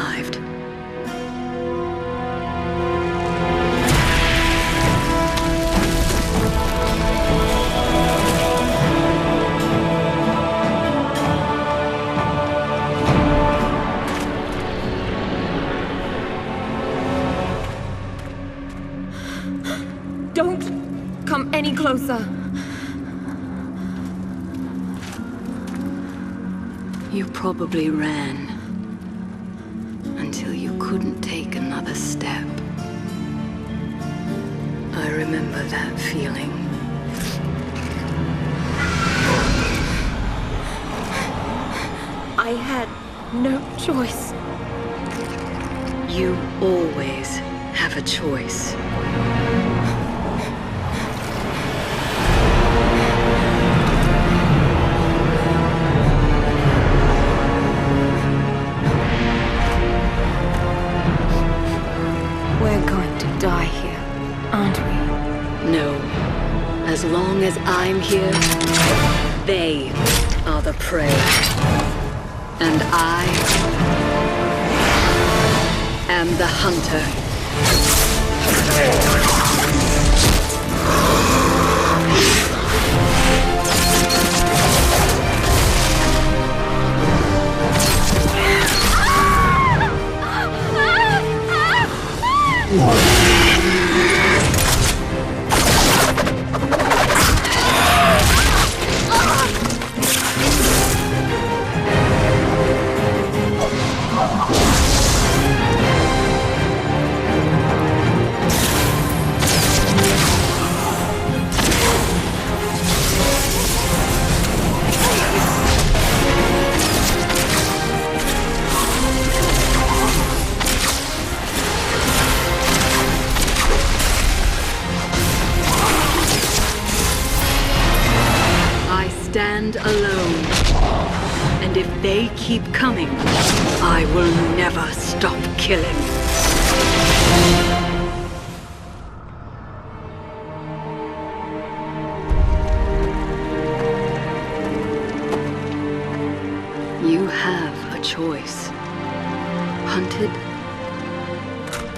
survived. Don't come any closer. You probably ran until you couldn't take another step. I remember that feeling. I had no choice. You always have a choice. We're going to die here, aren't we? No. As long as I'm here, they are the prey. And I am the hunter. Stand alone. And if they keep coming, I will never stop killing. You have a choice. Hunted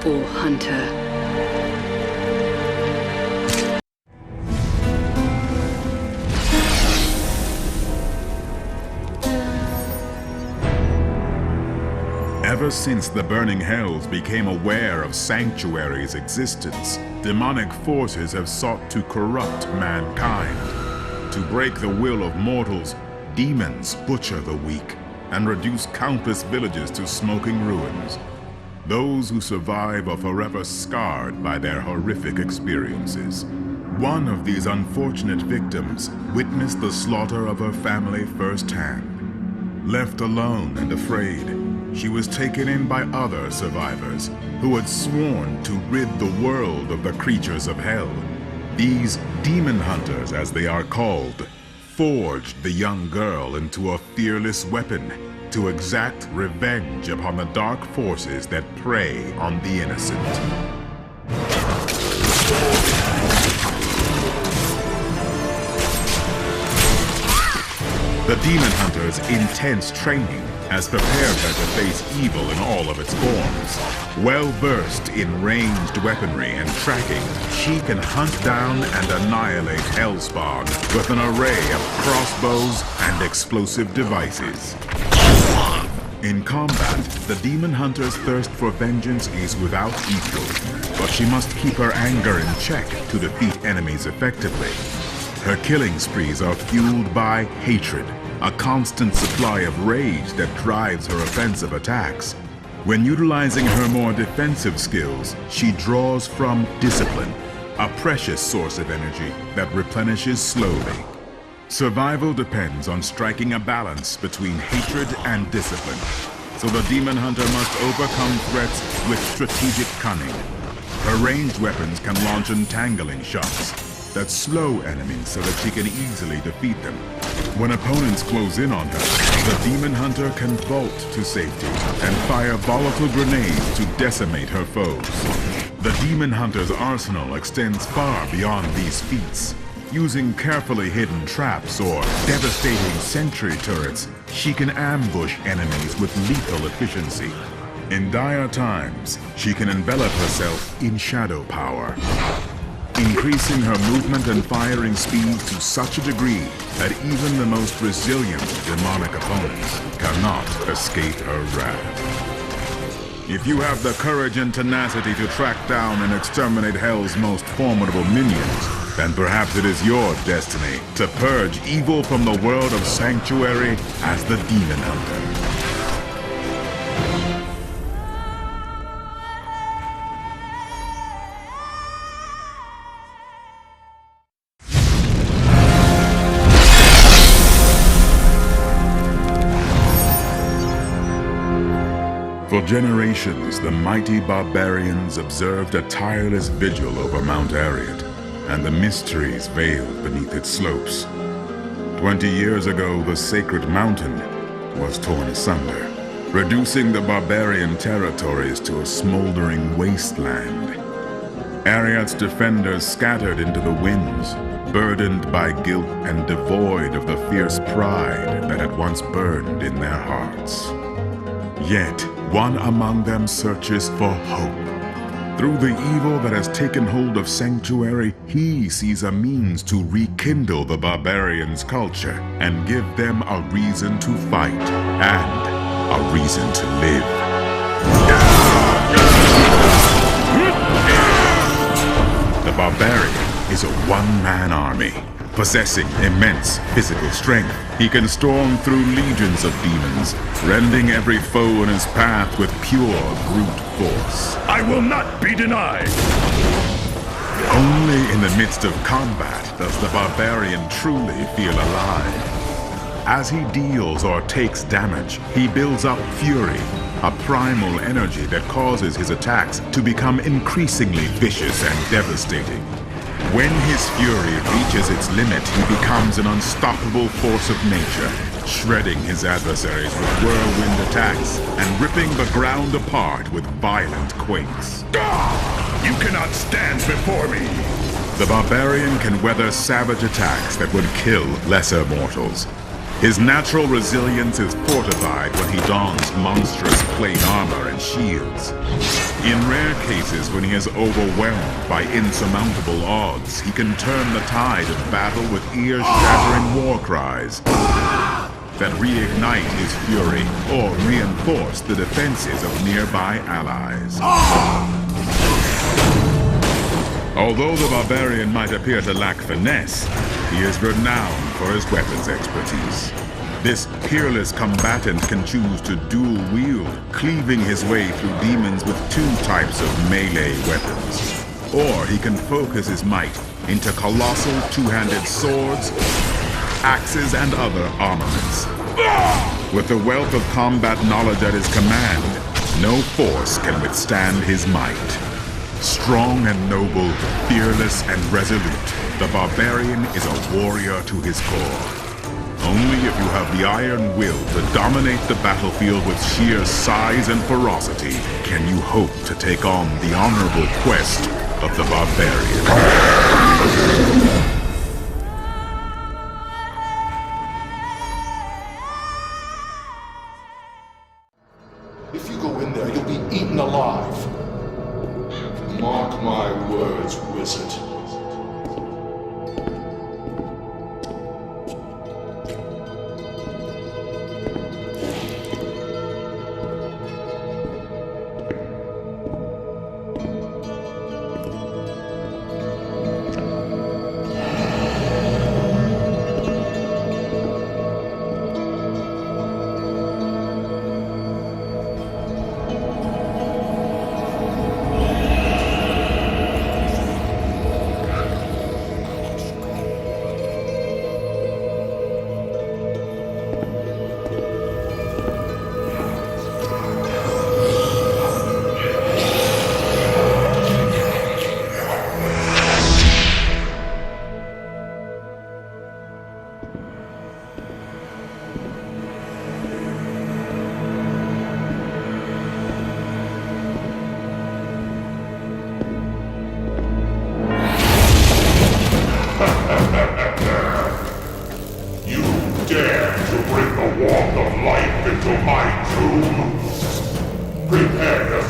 or hunter. Ever since the Burning Hells became aware of Sanctuary's existence, demonic forces have sought to corrupt mankind. To break the will of mortals, demons butcher the weak and reduce countless villages to smoking ruins. Those who survive are forever scarred by their horrific experiences. One of these unfortunate victims witnessed the slaughter of her family firsthand. Left alone and afraid, she was taken in by other survivors who had sworn to rid the world of the creatures of hell. These demon hunters, as they are called, forged the young girl into a fearless weapon to exact revenge upon the dark forces that prey on the innocent. The Demon Hunter's intense training has prepared her to face evil in all of its forms. Well-versed in ranged weaponry and tracking, she can hunt down and annihilate Hellspawn with an array of crossbows and explosive devices. In combat, the Demon Hunter's thirst for vengeance is without equal, but she must keep her anger in check to defeat enemies effectively. Her killing sprees are fueled by hatred, a constant supply of rage that drives her offensive attacks. When utilizing her more defensive skills, she draws from discipline, a precious source of energy that replenishes slowly. Survival depends on striking a balance between hatred and discipline, so the Demon Hunter must overcome threats with strategic cunning. Her ranged weapons can launch entangling shots that slow enemies so that she can easily defeat them. When opponents close in on her, the Demon Hunter can vault to safety and fire volatile grenades to decimate her foes. The Demon Hunter's arsenal extends far beyond these feats. Using carefully hidden traps or devastating sentry turrets, she can ambush enemies with lethal efficiency. In dire times, she can envelop herself in shadow power, increasing her movement and firing speed to such a degree that even the most resilient demonic opponents cannot escape her wrath. If you have the courage and tenacity to track down and exterminate Hell's most formidable minions, then perhaps it is your destiny to purge evil from the world of Sanctuary as the Demon Hunter. For generations, the mighty barbarians observed a tireless vigil over Mount Arreat and the mysteries veiled beneath its slopes. 20 years ago, the sacred mountain was torn asunder, reducing the barbarian territories to a smoldering wasteland. Arreat's defenders scattered into the winds, burdened by guilt and devoid of the fierce pride that had once burned in their hearts. Yet, one among them searches for hope. Through the evil that has taken hold of Sanctuary, he sees a means to rekindle the barbarians' culture and give them a reason to fight and a reason to live. The Barbarian is a one-man army. Possessing immense physical strength, he can storm through legions of demons, rending every foe in his path with pure brute force. I will not be denied! Only in the midst of combat does the barbarian truly feel alive. As he deals or takes damage, he builds up fury, a primal energy that causes his attacks to become increasingly vicious and devastating. When his fury reaches its limit, he becomes an unstoppable force of nature, shredding his adversaries with whirlwind attacks and ripping the ground apart with violent quakes. You cannot stand before me! The barbarian can weather savage attacks that would kill lesser mortals. His natural resilience is fortified when he dons monstrous plate armor and shields. In rare cases, when he is overwhelmed by insurmountable odds, he can turn the tide of battle with ear-shattering war cries that reignite his fury or reinforce the defenses of nearby allies. Although the barbarian might appear to lack finesse, he is renowned for his weapons expertise. This peerless combatant can choose to dual wield, cleaving his way through demons with two types of melee weapons. Or he can focus his might into colossal two-handed swords, axes, and other armaments. With the wealth of combat knowledge at his command, no force can withstand his might. Strong and noble, fearless and resolute, the barbarian is a warrior to his core. Only if you have the iron will to dominate the battlefield with sheer size and ferocity can you hope to take on the honorable quest of the barbarian. If you go in there, you'll be eaten alive. Mark my words, wizard.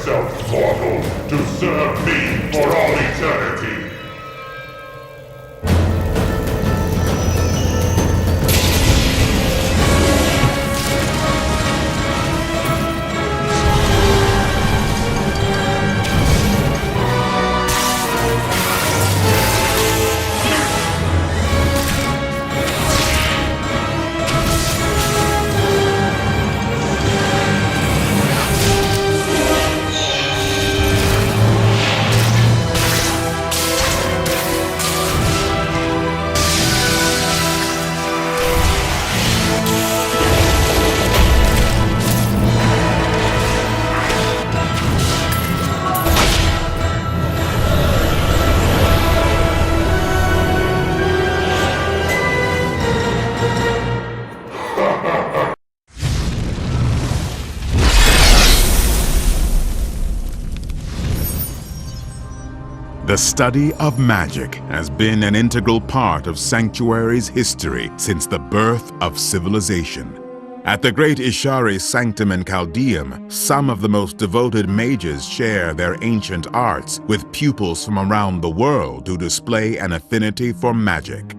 yourself mortal to serve me for all eternity. The study of magic has been an integral part of Sanctuary's history since the birth of civilization. At the great Ishari Sanctum in Chaldeum, some of the most devoted mages share their ancient arts with pupils from around the world who display an affinity for magic.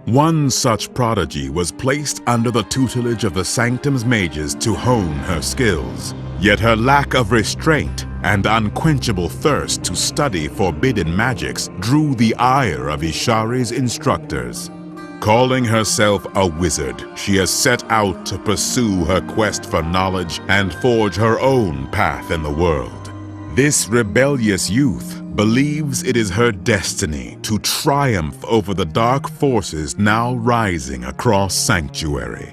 One such prodigy was placed under the tutelage of the Sanctum's mages to hone her skills. Yet her lack of restraint and unquenchable thirst to study forbidden magics drew the ire of Ishari's instructors. Calling herself a wizard, she has set out to pursue her quest for knowledge and forge her own path in the world. This rebellious youth believes it is her destiny to triumph over the dark forces now rising across Sanctuary.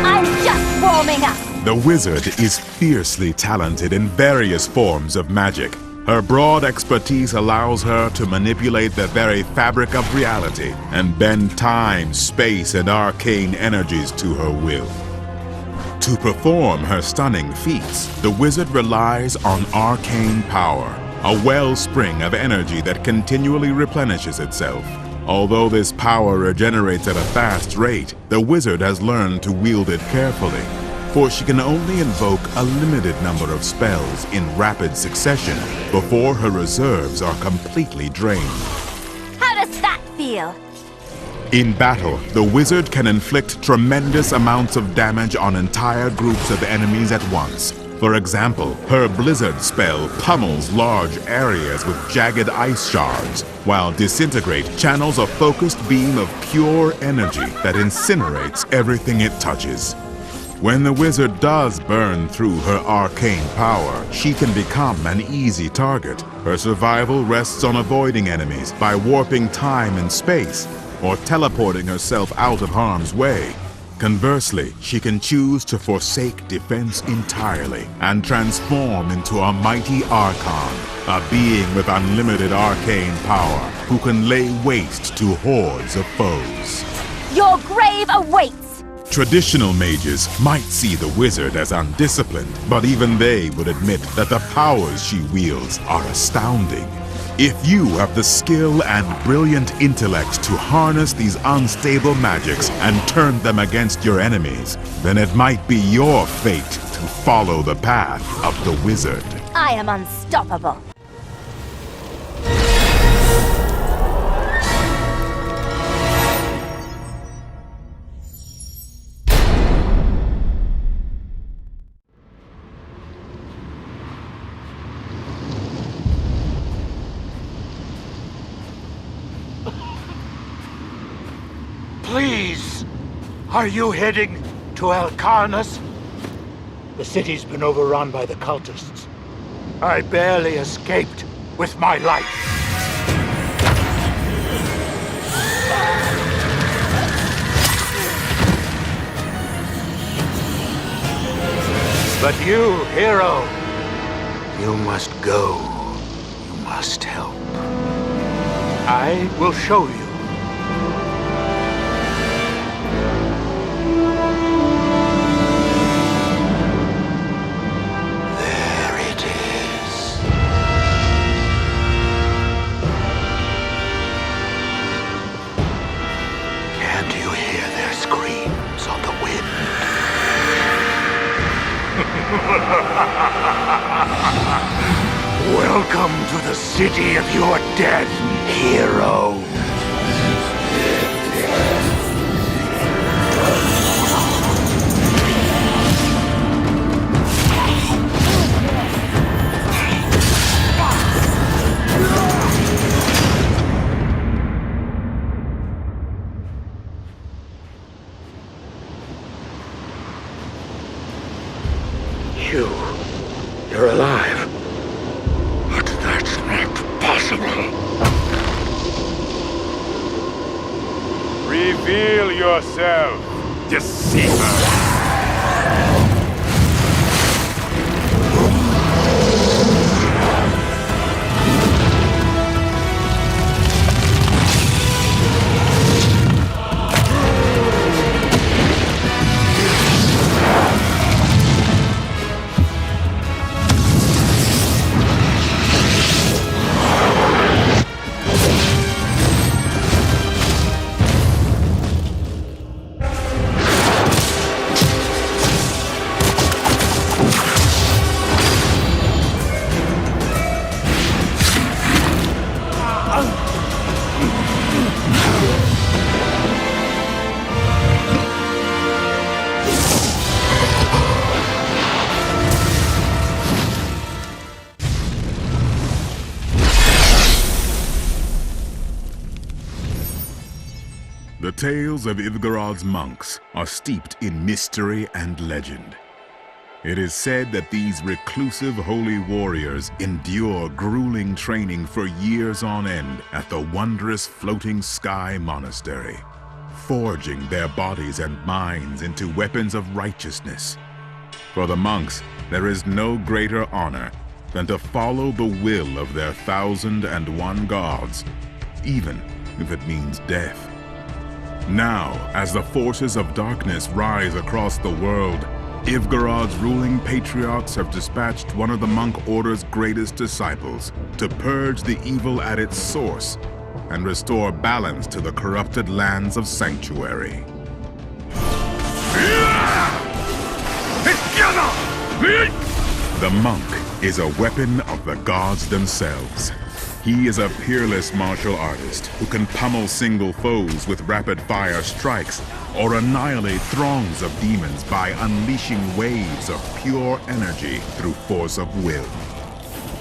I'm just warming up. The wizard is fiercely talented in various forms of magic. Her broad expertise allows her to manipulate the very fabric of reality and bend time, space, and arcane energies to her will. To perform her stunning feats, the wizard relies on arcane power, a wellspring of energy that continually replenishes itself. Although this power regenerates at a fast rate, the wizard has learned to wield it carefully, for she can only invoke a limited number of spells in rapid succession before her reserves are completely drained. How does that feel? In battle, the wizard can inflict tremendous amounts of damage on entire groups of enemies at once. For example, her blizzard spell pummels large areas with jagged ice shards, while Disintegrate channels a focused beam of pure energy that incinerates everything it touches. When the wizard does burn through her arcane power, she can become an easy target. Her survival rests on avoiding enemies by warping time and space, or teleporting herself out of harm's way. Conversely, she can choose to forsake defense entirely and transform into a mighty Archon, a being with unlimited arcane power who can lay waste to hordes of foes. Your grave awaits! Traditional mages might see the wizard as undisciplined, but even they would admit that the powers she wields are astounding. If you have the skill and brilliant intellect to harness these unstable magics and turn them against your enemies, then it might be your fate to follow the path of the wizard. I am unstoppable. Please! Are you heading to Alcarnus? The city's been overrun by the cultists. I barely escaped with my life. But you, hero, you must go. You must help. I will show you. Welcome to the city of your death, hero. You're alive. But that's not possible. Reveal yourself, deceiver! The tales of Ivgarod's monks are steeped in mystery and legend. It is said that these reclusive holy warriors endure grueling training for years on end at the wondrous floating sky monastery, forging their bodies and minds into weapons of righteousness. For the monks, there is no greater honor than to follow the will of their 1,001 gods, even if it means death. Now, as the forces of darkness rise across the world, Ivgarod's ruling patriarchs have dispatched one of the monk order's greatest disciples to purge the evil at its source and restore balance to the corrupted lands of Sanctuary. The monk is a weapon of the gods themselves. He is a peerless martial artist who can pummel single foes with rapid-fire strikes or annihilate throngs of demons by unleashing waves of pure energy through force of will.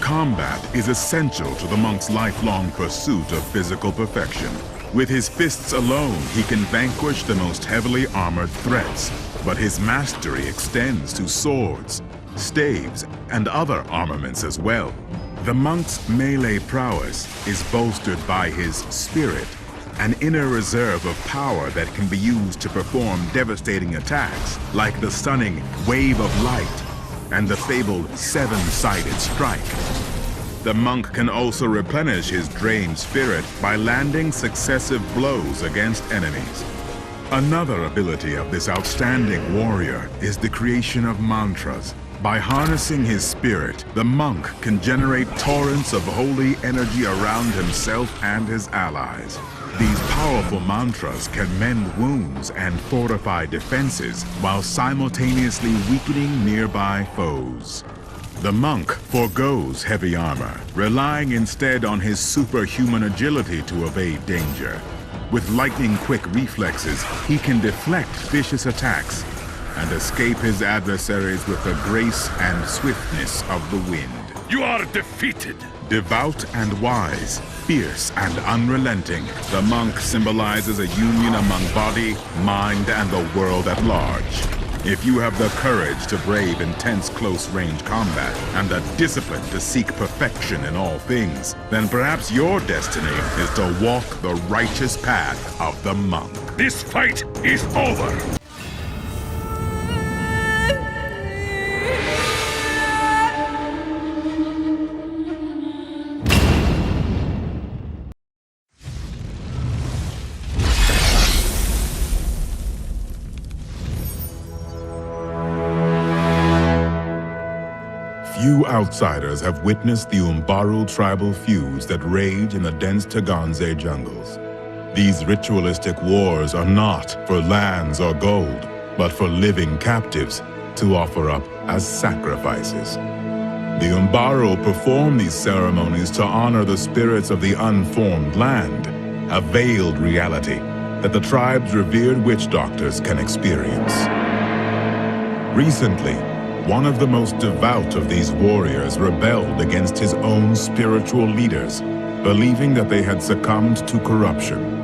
Combat is essential to the monk's lifelong pursuit of physical perfection. With his fists alone, he can vanquish the most heavily armored threats, but his mastery extends to swords, staves, and other armaments as well. The monk's melee prowess is bolstered by his spirit, an inner reserve of power that can be used to perform devastating attacks, like the stunning Wave of Light and the fabled Seven-Sided Strike. The monk can also replenish his drained spirit by landing successive blows against enemies. Another ability of this outstanding warrior is the creation of mantras. By harnessing his spirit, the monk can generate torrents of holy energy around himself and his allies. These powerful mantras can mend wounds and fortify defenses while simultaneously weakening nearby foes. The monk forgoes heavy armor, relying instead on his superhuman agility to evade danger. With lightning-quick reflexes, he can deflect vicious attacks and escape his adversaries with the grace and swiftness of the wind. You are defeated! Devout and wise, fierce and unrelenting, the monk symbolizes a union among body, mind, and the world at large. If you have the courage to brave intense close-range combat and the discipline to seek perfection in all things, then perhaps your destiny is to walk the righteous path of the monk. This fight is over! Few outsiders have witnessed the Umbaru tribal feuds that rage in the dense Taganze jungles. These ritualistic wars are not for lands or gold, but for living captives to offer up as sacrifices. The Umbaro perform these ceremonies to honor the spirits of the unformed land, a veiled reality that the tribe's revered witch doctors can experience. Recently, one of the most devout of these warriors rebelled against his own spiritual leaders, believing that they had succumbed to corruption.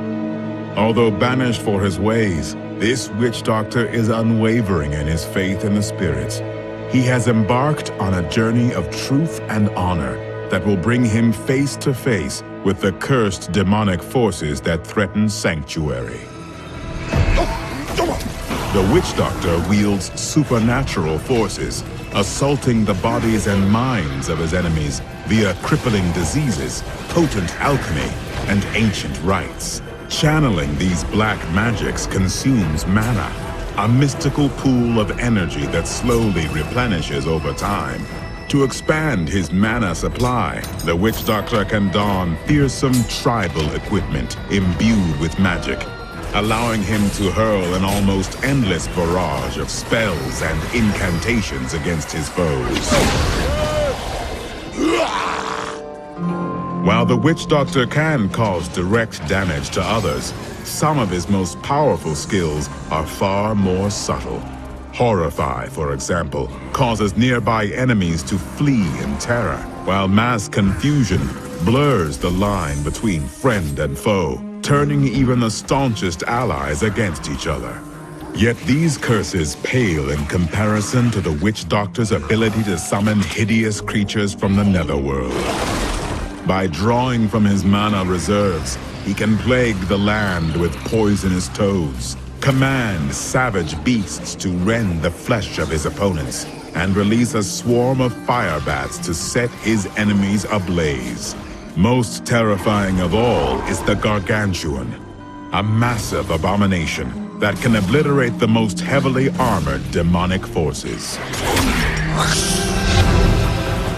Although banished for his ways, this witch doctor is unwavering in his faith in the spirits. He has embarked on a journey of truth and honor that will bring him face to face with the cursed demonic forces that threaten Sanctuary. The witch doctor wields supernatural forces, assaulting the bodies and minds of his enemies via crippling diseases, potent alchemy, and ancient rites. Channeling these black magics consumes mana, a mystical pool of energy that slowly replenishes over time. To expand his mana supply, the witch doctor can don fearsome tribal equipment imbued with magic, allowing him to hurl an almost endless barrage of spells and incantations against his foes. While the witch doctor can cause direct damage to others, some of his most powerful skills are far more subtle. Horrify, for example, causes nearby enemies to flee in terror, while mass confusion blurs the line between friend and foe, turning even the staunchest allies against each other. Yet these curses pale in comparison to the witch doctor's ability to summon hideous creatures from the netherworld. By drawing from his mana reserves, he can plague the land with poisonous toads, command savage beasts to rend the flesh of his opponents, and release a swarm of fire bats to set his enemies ablaze. Most terrifying of all is the Gargantuan, a massive abomination that can obliterate the most heavily armored demonic forces.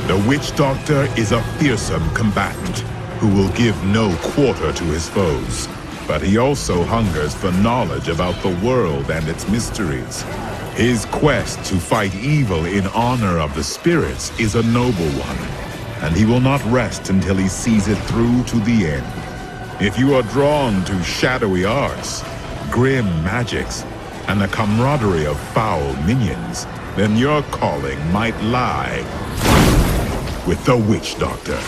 The witch doctor is a fearsome combatant who will give no quarter to his foes, but he also hungers for knowledge about the world and its mysteries. His quest to fight evil in honor of the spirits is a noble one, and he will not rest until he sees it through to the end. If you are drawn to shadowy arts, grim magics, and the camaraderie of foul minions, then your calling might lie with the witch doctor.